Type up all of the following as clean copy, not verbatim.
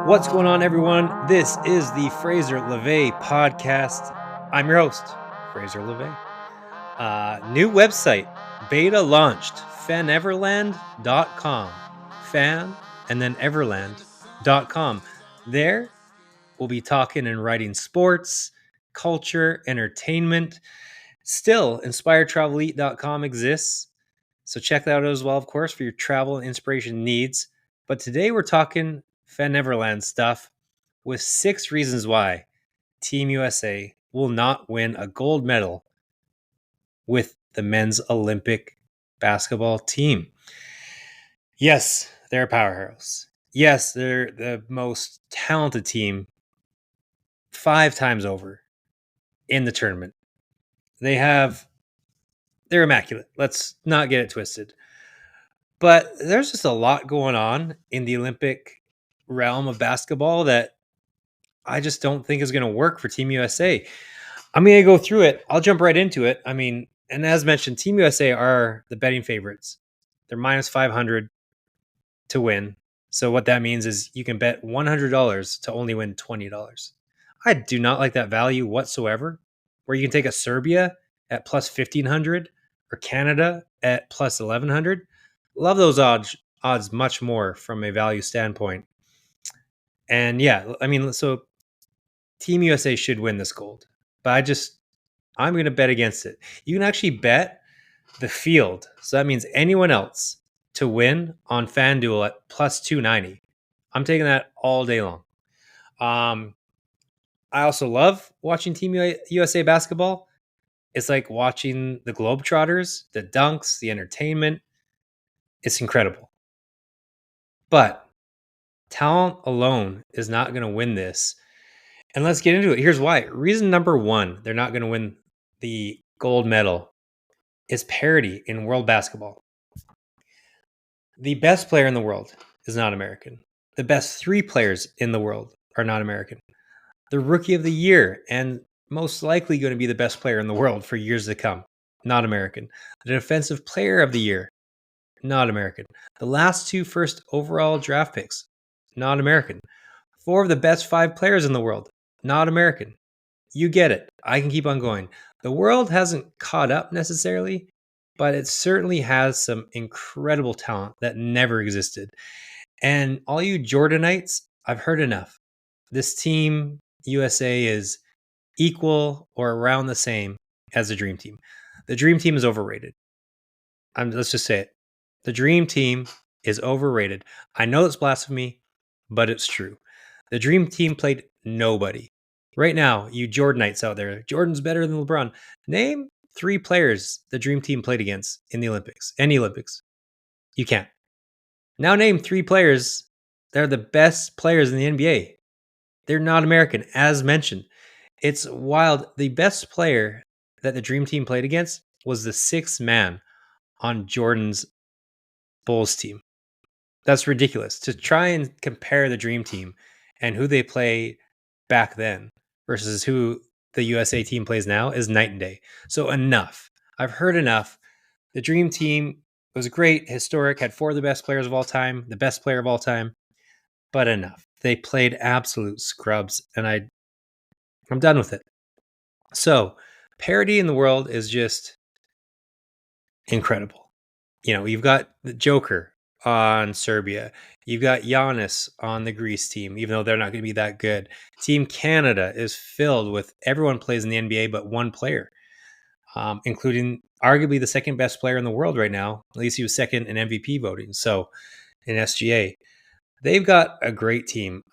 What's going on, everyone? This is the Fraser Laveay podcast. I'm your host, Fraser Laveay. New website, beta launched, faneverland.com. Fan and then everland.com. There, we'll be talking and writing sports, culture, entertainment. Still, inspiredtravelite.com exists. So check that out as well, of course, for your travel and inspiration needs. But today we're talking Faneverland stuff with 6 reasons why Team USA will not win a gold medal with the men's Olympic basketball team. Yes, they're a powerhouse. Yes, they're the most talented team 5 times over in the tournament. They're immaculate. Let's not get it twisted. But there's just a lot going on in the Olympic realm of basketball that I just don't think is going to work for Team USA. I'm going to go through it. I'll jump right into it. I mean, and as mentioned, Team USA are the betting favorites. They're minus 500 to win. So what that means is you can bet $100 to only win $20. I do not like that value whatsoever, where you can take a Serbia at plus 1,500 or Canada at plus 1,100. Love those odds much more from a value standpoint. And yeah, I mean, so Team USA should win this gold, but I'm going to bet against it. You can actually bet the field. So that means anyone else to win on FanDuel at plus 290. I'm taking that all day long. I also love watching Team USA basketball. It's like watching the Globetrotters, the dunks, the entertainment. It's incredible. But talent alone is not going to win this. And let's get into it. Here's why. Reason number 1, they're not going to win the gold medal is parity in world basketball. The best player in the world is not American. The best 3 players in the world are not American. The rookie of the year and most likely going to be the best player in the world for years to come, not American. The defensive player of the year, not American. The last 2 first overall draft picks, not American. 4 of the best 5 players in the world, not American. You get it. I can keep on going. The world hasn't caught up necessarily, but it certainly has some incredible talent that never existed. And all you Jordanites, I've heard enough. This team, USA, is equal or around the same as the Dream Team. The Dream Team is overrated. Let's just say it. The Dream Team is overrated. I know it's blasphemy, but it's true. The Dream Team played nobody. Right now, you Jordanites out there, Jordan's better than LeBron. Name 3 players the Dream Team played against in the Olympics. Any Olympics. You can't. Now name 3 players that are the best players in the NBA. They're not American, as mentioned. It's wild. The best player that the Dream Team played against was the 6th man on Jordan's Bulls team. That's ridiculous. To try and compare the Dream Team and who they played back then versus who the USA team plays now is night and day. So enough. I've heard enough. The Dream Team was great, historic, had 4 of the best players of all time, the best player of all time, but enough. They played absolute scrubs, and I'm done with it. So parity in the world is just incredible. You know, you've got the Joker on Serbia. You've got Giannis on the Greece team, even though they're not going to be that good. Team Canada is filled with everyone plays in the NBA but 1 player, including arguably the 2nd best player in the world right now. At least he was 2nd in MVP voting. So in SGA, they've got a great team.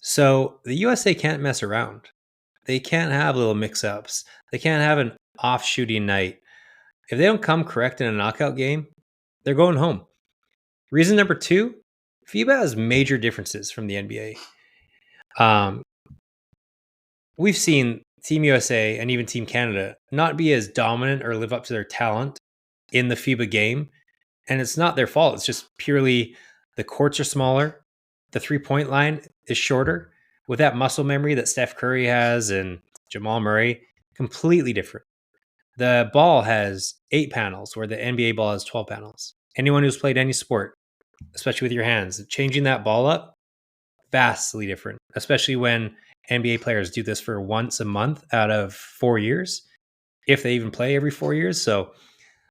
So the USA can't mess around. They can't have little mix-ups. They can't have an off-shooting night. If they don't come correct in a knockout game, they're going home. Reason number 2, FIBA has major differences from the NBA. We've seen Team USA and even Team Canada not be as dominant or live up to their talent in the FIBA game. And it's not their fault. It's just purely the courts are smaller. The 3-point line is shorter. With that muscle memory that Steph Curry has and Jamal Murray, completely different. The ball has 8 panels where the NBA ball has 12 panels. Anyone who's played any sport especially with your hands. Changing that ball up, vastly different, especially when NBA players do this for once a month out of 4 years, if they even play every 4 years. So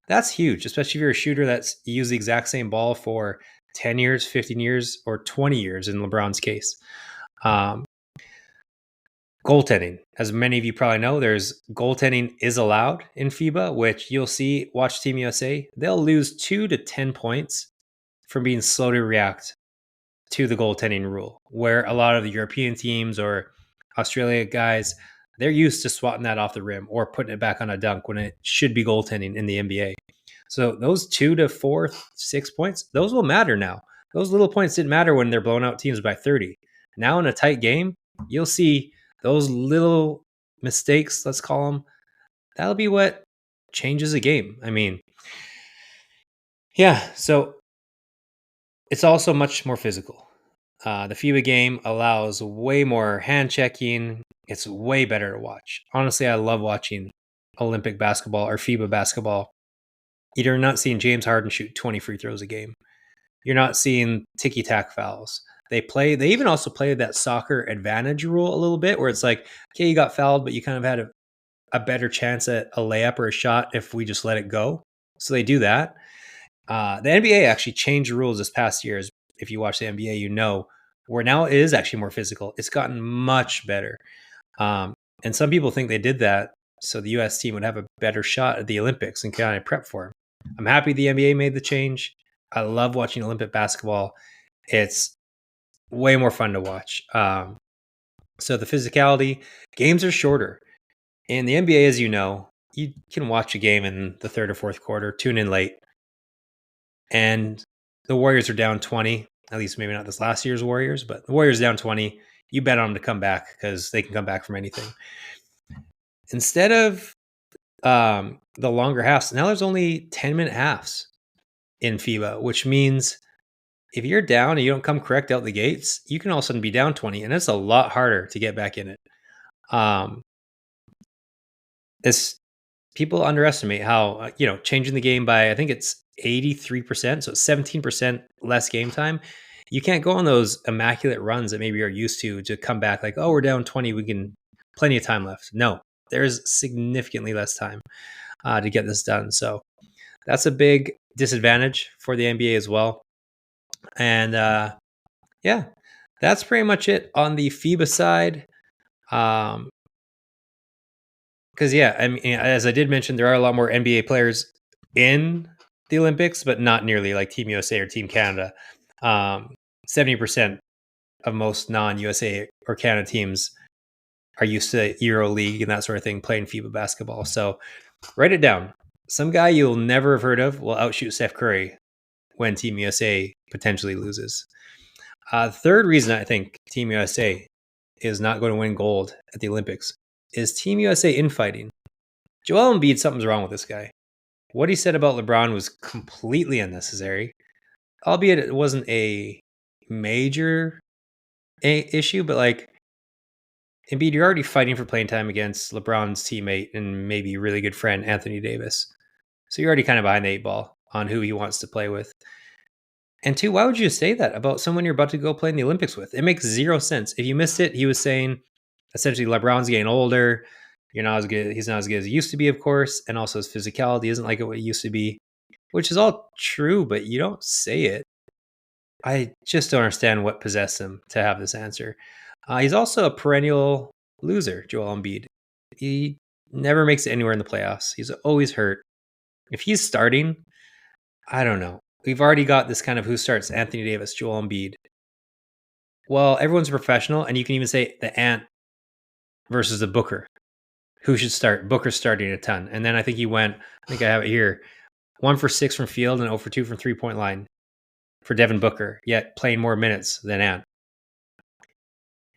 that's huge, especially if you're a shooter that's used the exact same ball for 10 years, 15 years, or 20 years in LeBron's case. Um, Goaltending, as many of you probably know, there's goaltending is allowed in FIBA, which you'll see, watch Team USA, they'll lose 2 to 10 points from being slow to react to the goaltending rule, where a lot of the European teams or Australia guys, they're used to swatting that off the rim or putting it back on a dunk when it should be goaltending in the NBA. So those 2 to 4, 6 points, those will matter now. Those little points didn't matter when they're blowing out teams by 30. Now in a tight game, you'll see those little mistakes, let's call them, that'll be what changes a game. I mean, yeah, so it's also much more physical. The FIBA game allows way more hand checking. It's way better to watch. Honestly, I love watching Olympic basketball or FIBA basketball. You're not seeing James Harden shoot 20 free throws a game. You're not seeing ticky-tack fouls. They even also play that soccer advantage rule a little bit, where it's like, okay, you got fouled, but you kind of had a better chance at a layup or a shot if we just let it go. So they do that. The NBA actually changed the rules this past year. If you watch the NBA, you know, where now it is actually more physical. It's gotten much better. And some people think they did that so the US team would have a better shot at the Olympics and kind of prep for them. I'm happy the NBA made the change. I love watching Olympic basketball. It's way more fun to watch. So the physicality, games are shorter. In the NBA, as you know, you can watch a game in the third or fourth quarter, tune in late, and the Warriors are down 20, at least maybe not this last year's Warriors, but the Warriors down 20. You bet on them to come back because they can come back from anything. Instead of the longer halves, now there's only 10-minute halves in FIBA, which means if you're down and you don't come correct out the gates, you can all of a sudden be down 20, and it's a lot harder to get back in it. This people underestimate how changing the game by, I think it's 83%, so it's 17% less game time. You can't go on those immaculate runs that maybe you're used to come back like, oh, we're down 20, we can plenty of time left. No, there's significantly less time to get this done. So that's a big disadvantage for the NBA as well. And yeah, that's pretty much it on the FIBA side. Because yeah, I mean, as I did mention, there are a lot more NBA players in the Olympics, but not nearly like Team USA or Team Canada. 70% of most non-USA or Canada teams are used to EuroLeague and that sort of thing, playing FIBA basketball. So write it down. Some guy you'll never have heard of will outshoot Steph Curry when Team USA potentially loses. Third reason I think Team USA is not going to win gold at the Olympics is Team USA infighting. Joel Embiid, something's wrong with this guy. What he said about LeBron was completely unnecessary, albeit it wasn't a major issue, but like, Embiid, you're already fighting for playing time against LeBron's teammate and maybe really good friend, Anthony Davis. So you're already kind of behind the 8 ball on who he wants to play with. And two, why would you say that about someone you're about to go play in the Olympics with? It makes zero sense. If you missed it, he was saying essentially LeBron's getting older. You're not as good. He's not as good as he used to be, of course. And also his physicality isn't like what it used to be, which is all true, but you don't say it. I just don't understand what possessed him to have this answer. He's also a perennial loser, Joel Embiid. He never makes it anywhere in the playoffs. He's always hurt. If he's starting, I don't know. We've already got this kind of who starts, Anthony Davis, Joel Embiid. Well, everyone's a professional, and you can even say the Ant versus the Booker. Who should start? Booker's starting a ton. And then I think he went, I think I have it here, 1 for 6 from field and 0 for 2 from three-point line for Devin Booker, yet playing more minutes than Ant.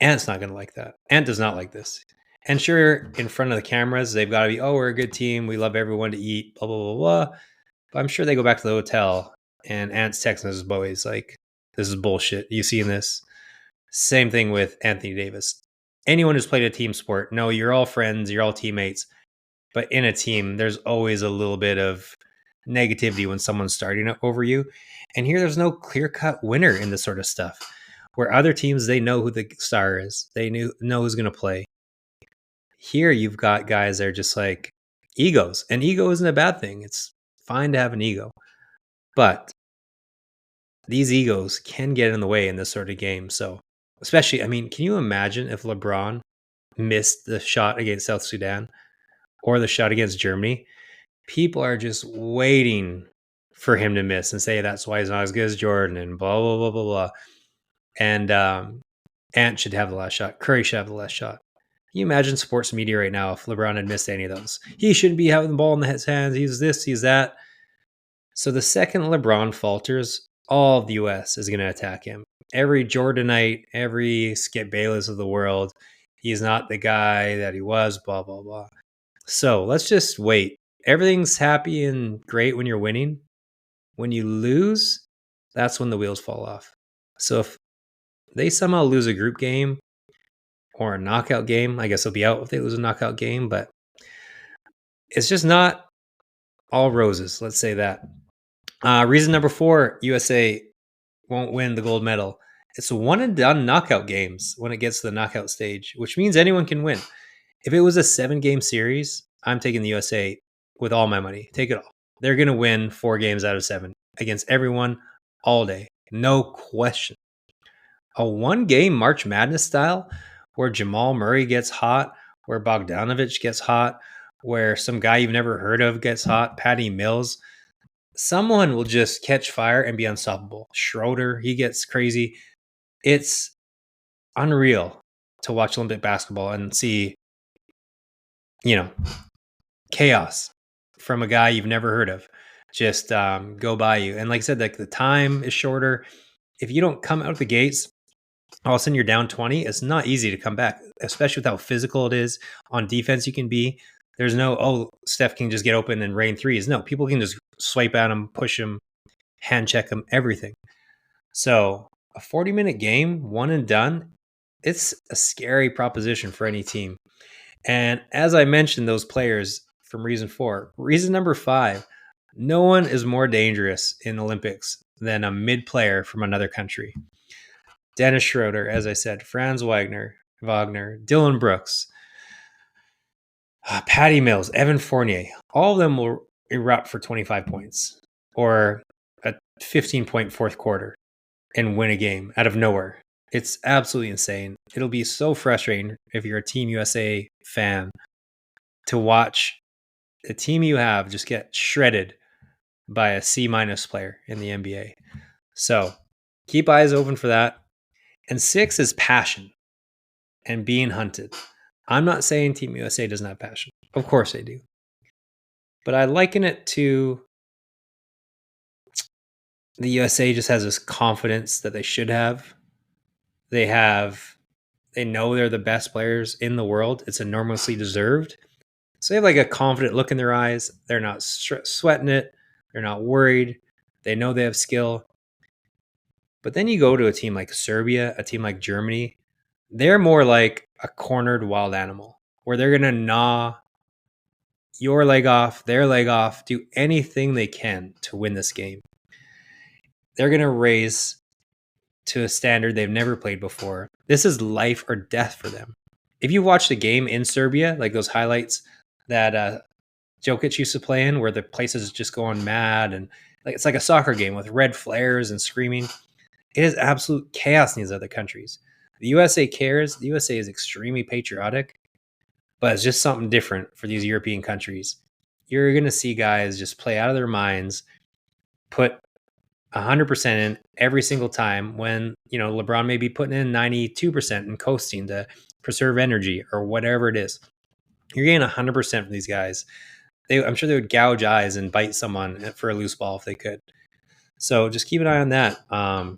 Ant's not going to like that. Ant does not like this. And sure, in front of the cameras, they've got to be, oh, we're a good team. We love everyone to eat, blah, blah, blah, blah. But I'm sure they go back to the hotel and Ant's texting his boys like, this is bullshit. You seeing this? Same thing with Anthony Davis. Anyone who's played a team sport, no, you're all friends, you're all teammates. But in a team, there's always a little bit of negativity when someone's starting over you. And here there's no clear-cut winner in this sort of stuff. Where other teams, they know who the star is. They know who's going to play. Here you've got guys that are just like egos. And ego isn't a bad thing. It's fine to have an ego. But these egos can get in the way in this sort of game. So especially, I mean, can you imagine if LeBron missed the shot against South Sudan or the shot against Germany? People are just waiting for him to miss and say that's why he's not as good as Jordan and blah, blah, blah, blah, blah. And Ant should have the last shot. Curry should have the last shot. Can you imagine sports media right now if LeBron had missed any of those? He shouldn't be having the ball in his hands. He's this, he's that. So the second LeBron falters, all of the U.S. is going to attack him. Every Jordanite, every Skip Bayless of the world, he's not the guy that he was, blah, blah, blah. So let's just wait. Everything's happy and great when you're winning. When you lose, that's when the wheels fall off. So if they somehow lose a group game or a knockout game, I guess they'll be out if they lose a knockout game, but it's just not all roses. Let's say that. Reason number 4, USA won't win the gold medal. It's one and done knockout games when it gets to the knockout stage, which means anyone can win. If it was a 7-game series, I'm taking the USA with all my money. Take it all. They're going to win 4 games out of 7 against everyone all day. No question. A 1-game March Madness style where Jamal Murray gets hot, where Bogdanovich gets hot, where some guy you've never heard of gets hot, Patty Mills. Someone will just catch fire and be unstoppable. Schroeder, he gets crazy. It's unreal to watch Olympic basketball and see, chaos from a guy you've never heard of just go by you. And like I said, like the time is shorter. If you don't come out of the gates, all of a sudden you're down 20. It's not easy to come back, especially with how physical it is. On defense, you can be. There's no, Steph can just get open and rain threes. No, people can just swipe at him, push him, hand check him, everything. So a 40-minute game, one and done, it's a scary proposition for any team. And as I mentioned, those players from reason 4, reason number 5, no one is more dangerous in Olympics than a mid player from another country. Dennis Schroeder, as I said, Franz Wagner, Dylan Brooks, Patty Mills, Evan Fournier, all of them will erupt for 25 points or a 15-point fourth quarter and win a game out of nowhere. It's absolutely insane. It'll be so frustrating if you're a Team USA fan to watch the team you have just get shredded by a C- player in the NBA. So keep eyes open for that. And 6 is passion and being hunted. I'm not saying Team USA doesn't have passion. Of course they do. But I liken it to the USA just has this confidence that they should have. They know they're the best players in the world. It's enormously deserved. So they have like a confident look in their eyes. They're not sweating it. They're not worried. They know they have skill. But then you go to a team like Serbia, a team like Germany. They're more like a cornered wild animal where they're going to gnaw your leg off, their leg off, do anything they can to win this game. They're going to raise to a standard they've never played before. This is life or death for them. If you watch the game in Serbia, like those highlights that Jokic used to play in, where the place is just going mad and like it's like a soccer game with red flares and screaming. It is absolute chaos in these other countries. The USA cares. The USA is extremely patriotic, but it's just something different for these European countries. You're going to see guys just play out of their minds, put 100% in every single time when, LeBron may be putting in 92% and coasting to preserve energy or whatever it is. You're getting 100% from these guys. I'm sure they would gouge eyes and bite someone for a loose ball if they could. So just keep an eye on that.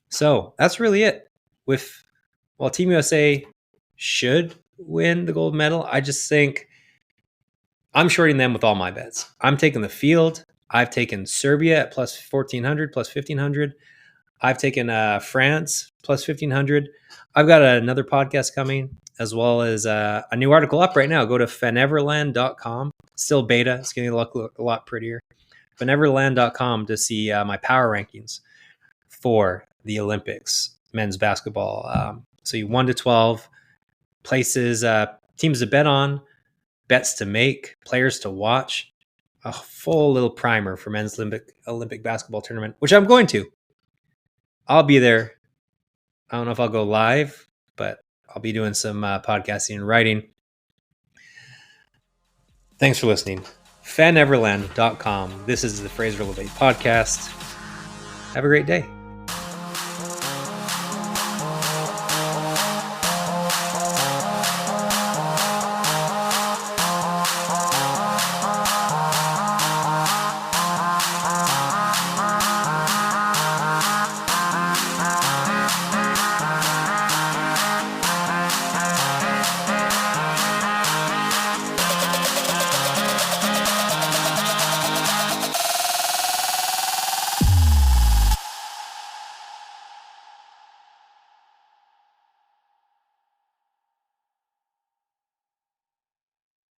So that's really it. While Team USA should win the gold medal, I just think I'm shorting them with all my bets. I'm taking the field. I've taken Serbia at plus 1,400, plus 1,500. I've taken France plus 1,500. I've got another podcast coming, as well as a new article up right now. Go to feneverland.com. Still beta. It's getting to look a lot prettier. Beneverland.com to see my power rankings for the Olympics, men's basketball. So you 1 to 12 places, teams to bet on, bets to make, players to watch, a full little primer for men's Olympic basketball tournament, which I'm going to. I'll be there. I don't know if I'll go live, but I'll be doing some podcasting and writing. Thanks for listening. FanEverland.com. This is the Fraser Laveay podcast. Have a great day.